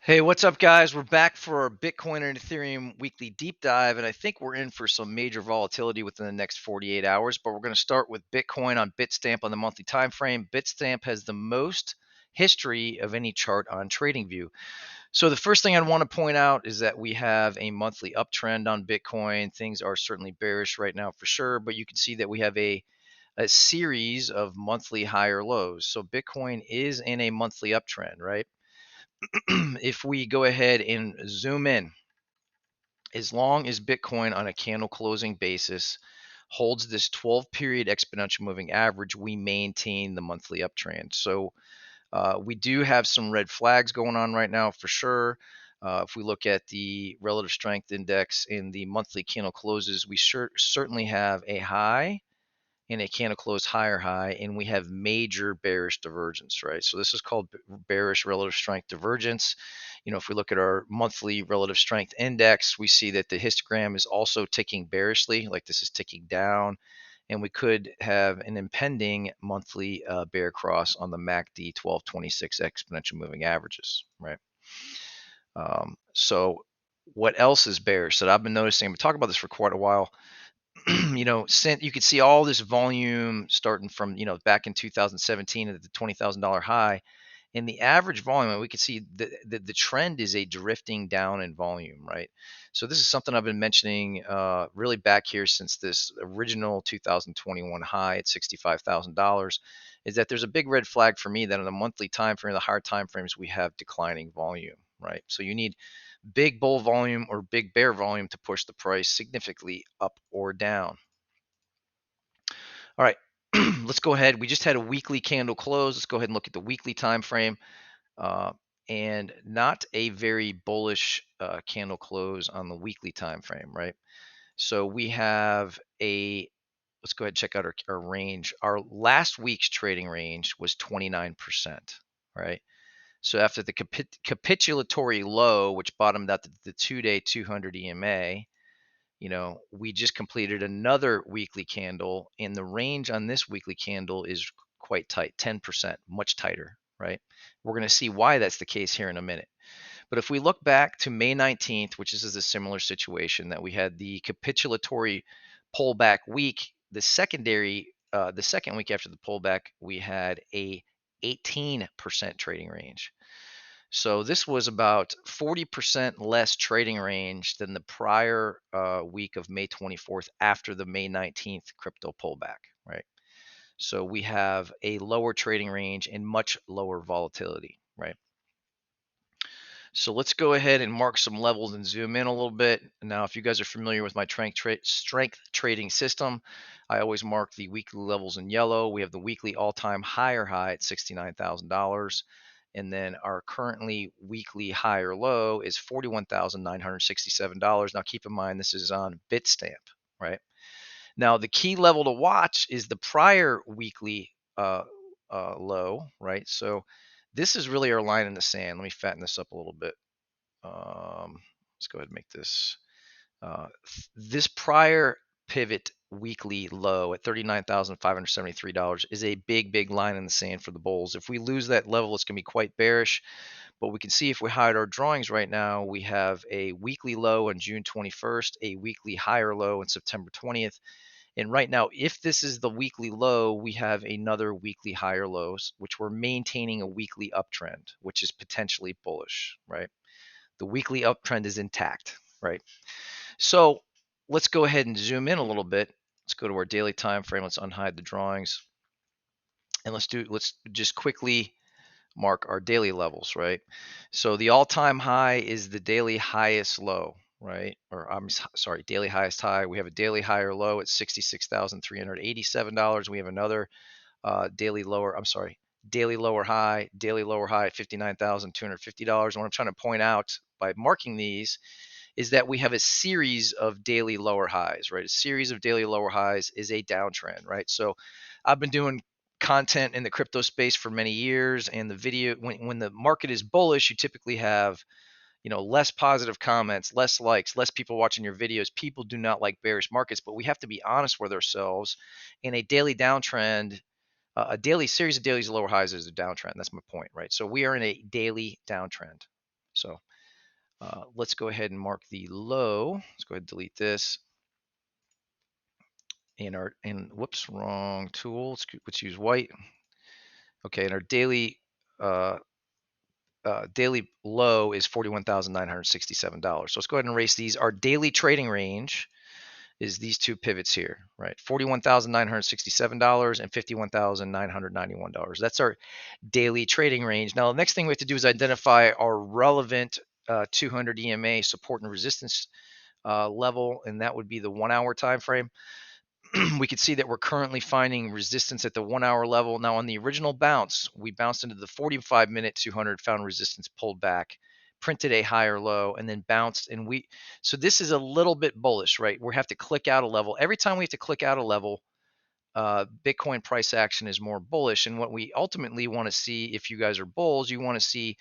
Hey, what's up, guys? We're back for our Bitcoin and Ethereum weekly deep dive, and I think we're in for some major volatility within the next 48 hours. But we're going to start with Bitcoin on Bitstamp on the monthly time frame. Bitstamp has the most history of any chart on TradingView. So the first thing I want to point out is that we have a monthly uptrend on Bitcoin. Things are certainly bearish right now for sure, but you can see that we have a series of monthly higher lows. So Bitcoin is in a monthly uptrend, right? If we go ahead and zoom in, as long as Bitcoin on a candle closing basis holds this 12 period exponential moving average, we maintain the monthly uptrend. So we do have some red flags going on right now for sure. If we look at the relative strength index in the monthly candle closes, we certainly have a high and it candle close higher high, and we have major bearish divergence, right? So this is called bearish relative strength divergence. If we look at our monthly relative strength index, we see that the histogram is also ticking bearishly, like this is ticking down, and we could have an impending monthly bear cross on the MACD 1226 exponential moving averages, right? So what else is bearish that I've been noticing? I've been talking about this for quite a while. You could see all this volume starting from, back in 2017 at the $20,000 high. In the average volume, we could see the trend is a drifting down in volume, right? So this is something I've been mentioning really back here since this original 2021 high at $65,000, is that there's a big red flag for me that on the monthly time frame, the higher time frames, we have declining volume, right? So you need big bull volume or big bear volume to push the price significantly up or down. All right, let's go ahead. We just had a weekly candle close. Let's go ahead and look at the weekly time frame. And not a very bullish candle close on the weekly time frame, right? So we have let's go ahead and check out our range. Our last week's trading range was 29%, right? So after the capitulatory low, which bottomed out the 2-day 200 EMA, we just completed another weekly candle, and the range on this weekly candle is quite tight, 10%, much tighter, right? We're going to see why that's the case here in a minute. But if we look back to May 19th, which is a similar situation, that we had the capitulatory pullback week, the second week after the pullback, we had a 18% trading range. So this was about 40% less trading range than the prior week of May 24th after the May 19th crypto pullback, right? So we have a lower trading range and much lower volatility, right? So let's go ahead and mark some levels and zoom in a little bit. Now, if you guys are familiar with my strength trading system, I always mark the weekly levels in yellow. We have the weekly all-time higher high at $69,000. And then our currently weekly higher low is $41,967. Now, keep in mind, this is on Bitstamp, right? Now, the key level to watch is the prior weekly low, right? So this is really our line in the sand. Let me fatten this up a little bit. Let's go ahead and make this. This prior pivot weekly low at $39,573 is a big line in the sand for the bulls. If we lose that level, it's going to be quite bearish. But we can see if we hide our drawings right now, we have a weekly low on June 21st, a weekly higher low on September 20th. And right now, if this is the weekly low, we have another weekly higher lows, which we're maintaining a weekly uptrend, which is potentially bullish, right? The weekly uptrend is intact, right? So let's go ahead and zoom in a little bit. Let's go to our daily time frame. Let's unhide the drawings. And let's just quickly mark our daily levels, right? So the all-time high is the daily highest low, right? Or I'm sorry, daily highest high. We have a daily higher low at $66,387. We have another daily lower. I'm sorry, daily lower high at $59,250. And what I'm trying to point out by marking these is that we have a series of daily lower highs, right? A series of daily lower highs is a downtrend, right? So I've been doing content in the crypto space for many years, and the video when the market is bullish, you typically have less positive comments, less likes, less people watching your videos. People do not like bearish markets, but we have to be honest with ourselves. In a daily downtrend, a daily series of dailies lower highs is a downtrend. That's my point, right? So we are in a daily downtrend. So let's go ahead and mark the low. Let's go ahead and delete this. And whoops, wrong tool. Let's use white. Okay, and our daily daily low is $41,967. So let's go ahead and erase these. Our daily trading range is these two pivots here, right? $41,967 and $51,991. That's our daily trading range. Now, the next thing we have to do is identify our relevant 200 EMA support and resistance level, and that would be the 1 hour time frame. We could see that we're currently finding resistance at the 1 hour level. Now, on the original bounce, we bounced into the 45-minute 200, found resistance, pulled back, printed a higher low, and then bounced. And so this is a little bit bullish, right? We have to click out a level. Every time we have to click out a level, Bitcoin price action is more bullish. And what we ultimately want to see, if you guys are bulls, you want to see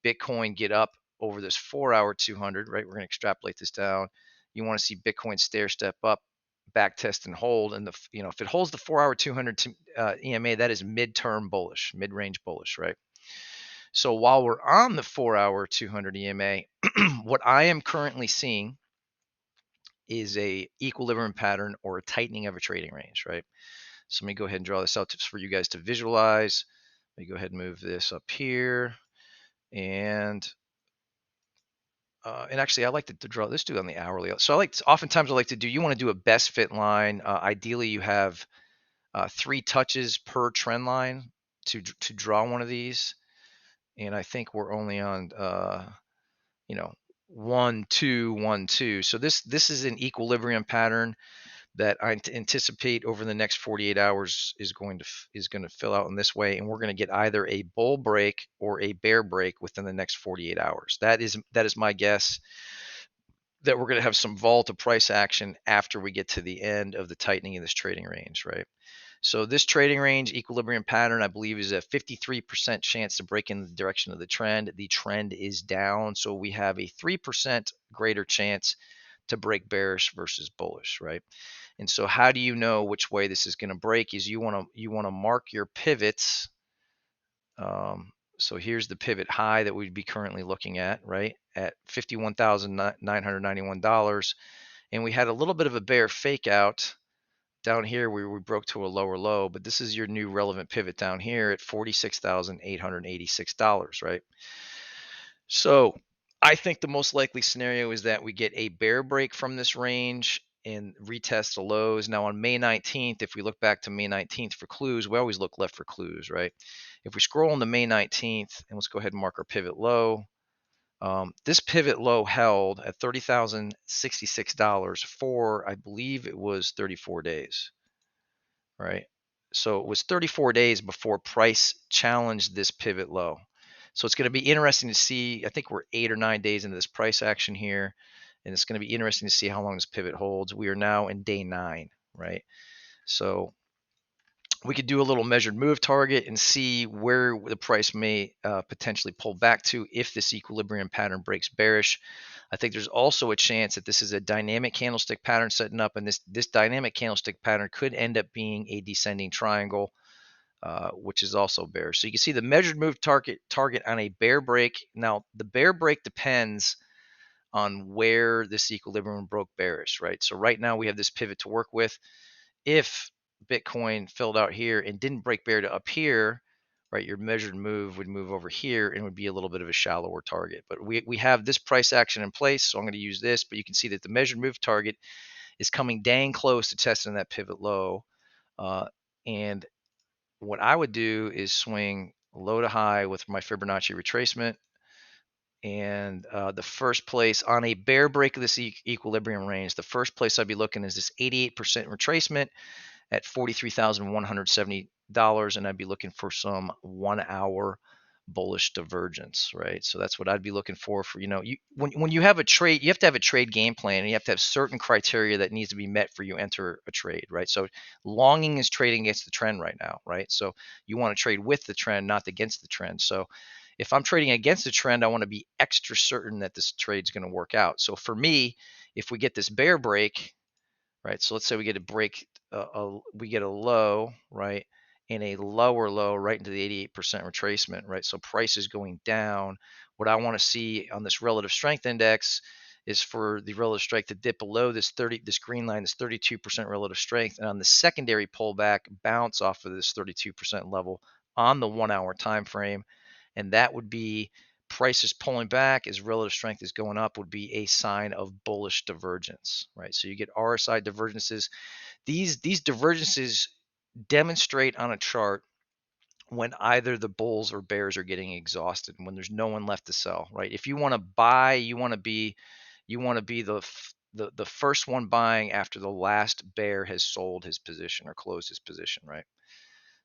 Bitcoin get up over this 4 hour 200, right? We're going to extrapolate this down. You want to see Bitcoin stair step up, back test and hold. And if it holds the 4 hour 200 EMA, that is mid-term bullish, mid-range bullish, right? So while we're on the 4 hour 200 EMA, what I am currently seeing is a equilibrium pattern or a tightening of a trading range, right? So let me go ahead and draw this out for you guys to visualize. Let me go ahead and move this up here. And actually, I like to draw this on the hourly. So oftentimes I like to do, you want to do a best fit line. Ideally, you have 3 touches per trend line to draw one of these. And I think we're only on, 1, 2, 1, 2. So this is an equilibrium pattern that I anticipate over the next 48 hours is going to fill out in this way, and we're going to get either a bull break or a bear break within the next 48 hours. That is my guess, that we're going to have some volatile price action after we get to the end of the tightening of this trading range, right? So this trading range equilibrium pattern, I believe, is a 53% chance to break in the direction of the trend. The trend is down, so we have a 3% greater chance to break bearish versus bullish, right? And so how do you know which way this is going to break? Is you want to mark your pivots. So here's the pivot high that we'd be currently looking at, right, at $51,991. And we had a little bit of a bear fake out down here where we broke to a lower low, but this is your new relevant pivot down here at $46,886, right? So I think the most likely scenario is that we get a bear break from this range and retest the lows. Now on May 19th, if we look back to May 19th for clues, we always look left for clues, right? If we scroll on to May 19th, and let's go ahead and mark our pivot low. This pivot low held at $30,066 for, I believe it was 34 days, right? So it was 34 days before price challenged this pivot low. So it's going to be interesting to see. I think we're 8 or 9 days into this price action here, and it's going to be interesting to see how long this pivot holds. We are now in day 9, right? So we could do a little measured move target and see where the price may potentially pull back to if this equilibrium pattern breaks bearish. I think there's also a chance that this is a dynamic candlestick pattern setting up, and this dynamic candlestick pattern could end up being a descending triangle, which is also bearish. So you can see the measured move target on a bear break. Now, the bear break depends on where this equilibrium broke bearish, right? So right now we have this pivot to work with. If Bitcoin filled out here and didn't break bear to up here, right, your measured move would move over here and would be a little bit of a shallower target. But we have this price action in place, so I'm going to use this. But you can see that the measured move target is coming dang close to testing that pivot low. And what I would do is swing low to high with my Fibonacci retracement. And the first place on a bear break of this equilibrium range, the first place I'd be looking is this 88% retracement at $43,170, and I'd be looking for some 1 hour bullish divergence, right? So that's what I'd be looking for when you have a trade, you have to have a trade game plan, and you have to have certain criteria that needs to be met for you enter a trade, right? So longing is trading against the trend right now, right? So you want to trade with the trend, not against the trend. So if I'm trading against the trend, I want to be extra certain that this trade's going to work out. So for me, if we get this bear break, right? So let's say we get a break, we get a low, right? and a lower low right into the 88% retracement, right? So price is going down. What I want to see on this relative strength index is for the relative strength to dip below this this green line, this 32% relative strength, and on the secondary pullback, bounce off of this 32% level on the 1 hour time frame. And that would be prices pulling back as relative strength is going up, would be a sign of bullish divergence, right? So you get RSI divergences. These divergences demonstrate on a chart when either the bulls or bears are getting exhausted, when there's no one left to sell, right? If you want to buy, you want to be the first one buying after the last bear has sold his position or closed his position, right?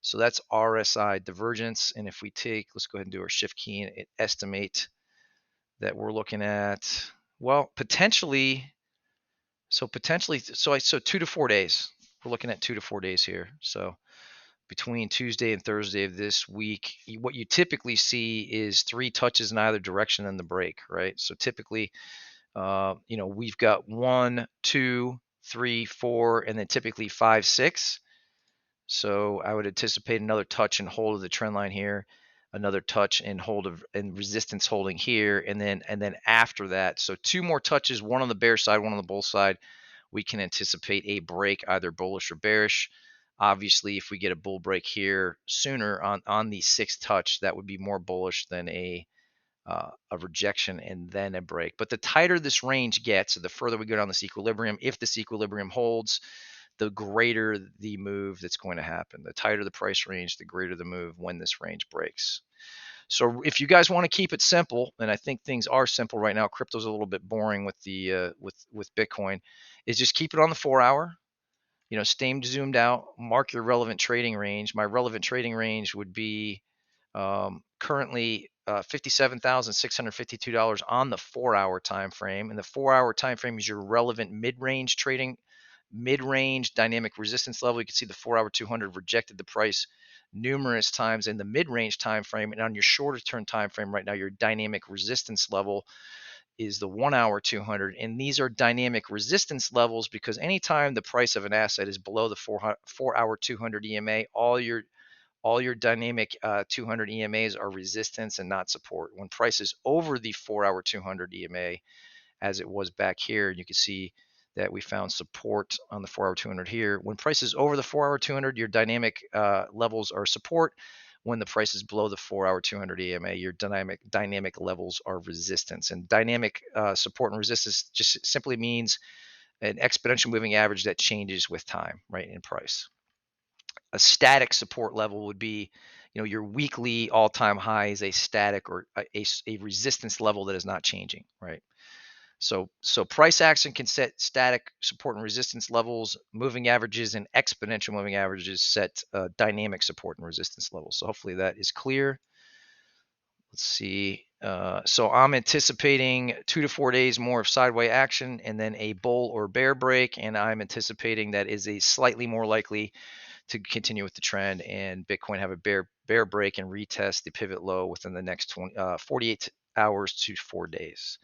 So that's RSI divergence. And if we take, let's go ahead and do our shift key and estimate that we're looking at, well, potentially, so 2 to 4 days. We're looking at 2 to 4 days here. So between Tuesday and Thursday of this week, what you typically see is 3 touches in either direction in the break, right? So typically, we've got 1, 2, 3, 4, and then typically 5, 6. So I would anticipate another touch and hold of the trend line here, another touch and hold of and resistance holding here, and then after that, so 2 more touches, one on the bear side, one on the bull side, we can anticipate a break, either bullish or bearish. Obviously, if we get a bull break here sooner on the 6th touch, that would be more bullish than a rejection and then a break. But the tighter this range gets, the further we go down this equilibrium, if this equilibrium holds, the greater the move that's going to happen. The tighter the price range, the greater the move when this range breaks. So if you guys want to keep it simple, and I think things are simple right now, crypto's a little bit boring with the with Bitcoin, is just keep it on the 4 hour. Stay zoomed out, mark your relevant trading range. My relevant trading range would be currently $57,652 on the 4 hour time frame, and the 4 hour time frame is your relevant mid-range dynamic resistance level. You can see the 4 hour 200 rejected the price numerous times in the mid-range time frame, and on your shorter term time frame right now, your dynamic resistance level is the 1 hour 200, and these are dynamic resistance levels because anytime the price of an asset is below the 4 hour 200 EMA, all your dynamic 200 EMAs are resistance and not support. When price is over the 4 hour 200 EMA, as it was back here, you can see that we found support on the 4 hour 200 here. When price is over the 4 hour 200, your dynamic levels are support. When the price is below the 4 hour 200 EMA, your dynamic levels are resistance. And dynamic support and resistance just simply means an exponential moving average that changes with time, right, in price. A static support level would be, your weekly all-time high is a static or a resistance level that is not changing, right? So price action can set static support and resistance levels. Moving averages and exponential moving averages set dynamic support and resistance levels. So hopefully that is clear. Let's see. So I'm anticipating 2 to 4 days more of sideways action and then a bull or bear break. And I'm anticipating that is a slightly more likely to continue with the trend and Bitcoin have a bear break and retest the pivot low within the next 48 hours to 4 days.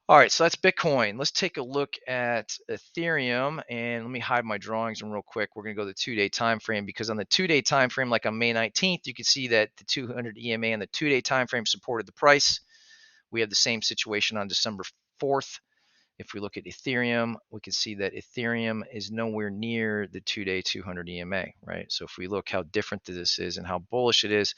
All right, so that's Bitcoin. Let's take a look at Ethereum, and let me hide my drawings real quick. We're going to go to the 2-day time frame because on the 2-day time frame, like on May 19th, you can see that the 200 EMA on the 2-day time frame supported the price. We have the same situation on December 4th. If we look at Ethereum, we can see that Ethereum is nowhere near the 2-day 200 EMA, right? So if we look how different this is and how bullish it is,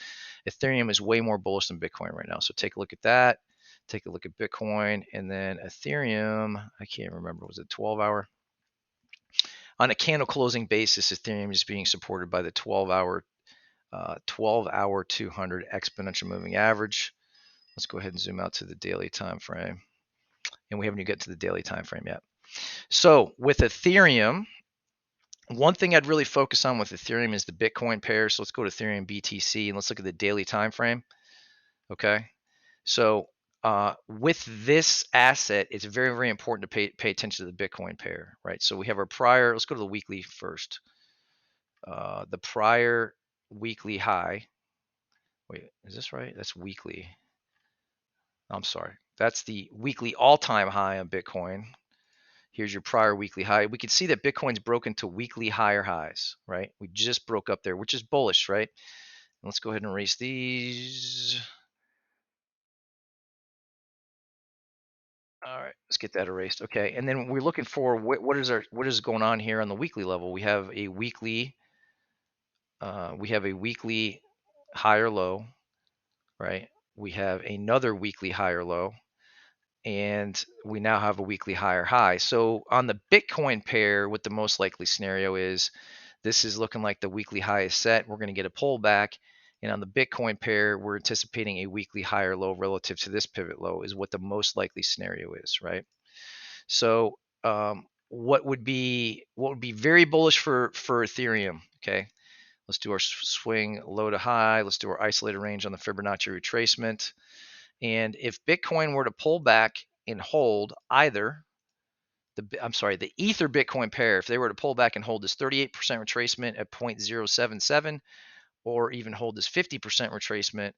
Ethereum is way more bullish than Bitcoin right now. So take a look at that. Take a look at Bitcoin, and then Ethereum, I can't remember, was it 12 hour? On a candle closing basis, Ethereum is being supported by the 12 hour 200 exponential moving average. Let's go ahead and zoom out to the daily time frame. And we haven't even get to the daily time frame yet. So with Ethereum, one thing I'd really focus on with Ethereum is the Bitcoin pair. So let's go to Ethereum BTC and let's look at the daily time frame. Okay. So with this asset, it's very, very important to pay attention to the Bitcoin pair, right? So we have our prior, let's go to the weekly first. The prior weekly high, wait, is this right? That's weekly. I'm sorry. That's the weekly all-time high on Bitcoin. Here's your prior weekly high. We can see that Bitcoin's broken to weekly higher highs, right? We just broke up there, which is bullish, right? Let's go ahead and erase these. All right, let's get that erased. Okay, and then we're looking for what is going on here on the weekly level. We have a weekly higher low, right? We have another weekly higher low, and we now have a weekly higher high. So on the Bitcoin pair, what the most likely scenario is, this is looking like the weekly high is set. We're going to get a pullback. And on the Bitcoin pair, we're anticipating a weekly higher low relative to this pivot low is what the most likely scenario is, right? So what would be very bullish for Ethereum? Okay, let's do our swing low to high. Let's do our isolated range on the Fibonacci retracement. And if Bitcoin were to pull back and hold either the Ether Bitcoin pair, if they were to pull back and hold this 38% retracement at 0.077, or even hold this 50% retracement,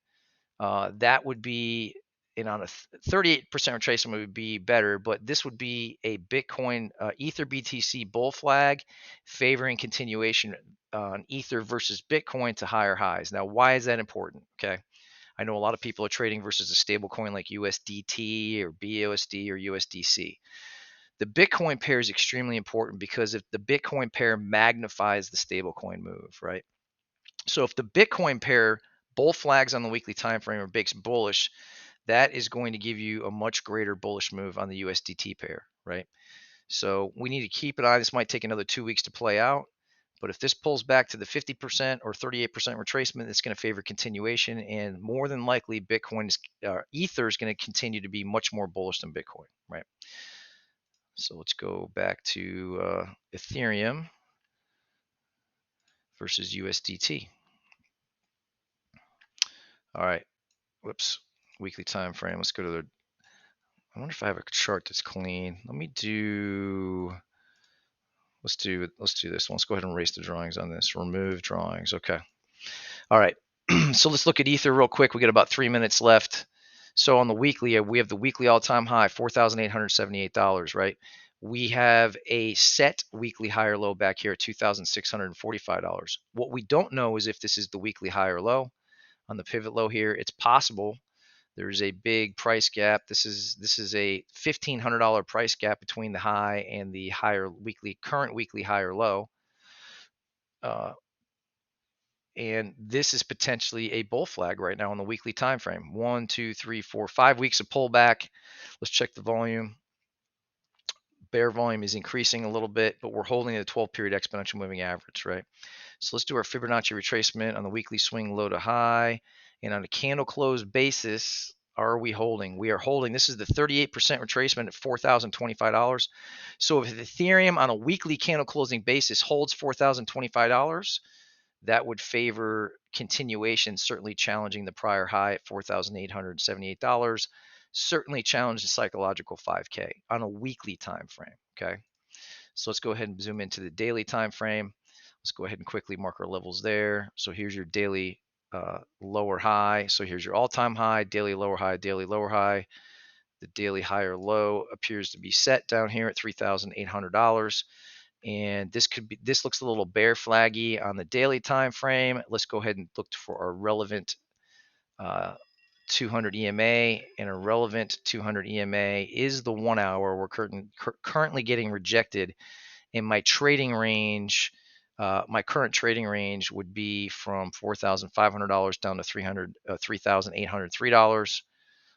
that would be, and on a 38% retracement would be better, but this would be a Bitcoin Ether BTC bull flag favoring continuation on Ether versus Bitcoin to higher highs. Now, why is that important? Okay. I know a lot of people are trading versus a stable coin like USDT or BUSD or USDC. The Bitcoin pair is extremely important because if the Bitcoin pair magnifies the stablecoin move, right? So if the Bitcoin pair bull flags on the weekly time frame or breaks bullish, that is going to give you a much greater bullish move on the USDT pair, right? So we need to keep an eye. This might take another 2 weeks to play out, but if this pulls back to the 50% or 38% retracement, it's going to favor continuation, and more than likely, Ether is going to continue to be much more bullish than Bitcoin, right? So let's go back to Ethereum versus USDT. All right, whoops, weekly time frame. Let's go to the. I wonder if I have a chart that's clean. Let's do this one. Let's go ahead and erase the drawings on this. Remove drawings. Okay. All right. So let's look at Ether real quick. We got about 3 minutes left. So on the weekly, we have the weekly all-time high, $4,878, right? We have a set weekly higher low back here at $2,645. What we don't know is if this is the weekly higher low. On the pivot low here, it's possible there's a big price gap. This is a $1,500 price gap between the high and the current weekly higher low. And this is potentially a bull flag right now on the weekly time frame. 1, 2, 3, 4, 5 weeks of pullback. Let's check the volume. Bear volume is increasing a little bit, but we're holding the 12-period exponential moving average, right? So let's do our Fibonacci retracement on the weekly swing low to high. And on a candle close basis, are we holding? We are holding. This is the 38% retracement at $4,025. So if Ethereum on a weekly candle closing basis holds $4,025, that would favor continuation, certainly challenging the prior high at $4,878, certainly challenge the psychological 5K on a weekly time frame, okay? So let's go ahead and zoom into the daily time frame. Let's go ahead and quickly mark our levels there. So here's your daily lower high. So here's your all-time high, daily lower high, daily lower high. The daily higher low appears to be set down here at $3,800. And this looks a little bear flaggy on the daily time frame. Let's go ahead and look for our relevant 200 EMA, and a relevant 200 EMA is the 1 hour. We're currently getting rejected in my trading range. My current trading range would be from $4,500 down to $3,803.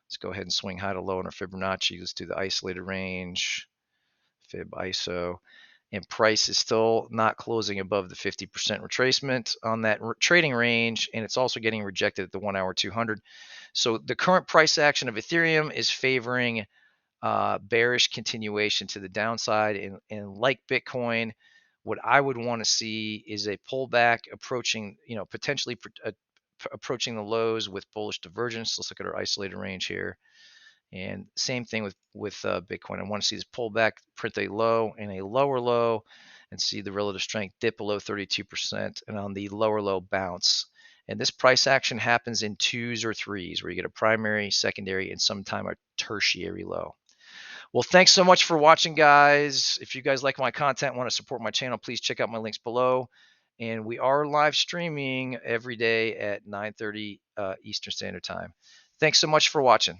Let's go ahead and swing high to low on our Fibonacci. Let's do the isolated range, Fib ISO. And price is still not closing above the 50% retracement on that trading range, and it's also getting rejected at the 1 hour 200. So the current price action of Ethereum is favoring bearish continuation to the downside, and like Bitcoin, what I would want to see is a pullback approaching, potentially approaching the lows with bullish divergence. Let's look at our isolated range here. And same thing with Bitcoin. I want to see this pullback, print a low and a lower low, and see the relative strength dip below 32%, and on the lower low bounce. And this price action happens in 2s or 3s, where you get a primary, secondary, and sometime a tertiary low. Well, thanks so much for watching, guys. If you guys like my content, want to support my channel, please check out my links below. And we are live streaming every day at 9:30 Eastern Standard Time. Thanks so much for watching.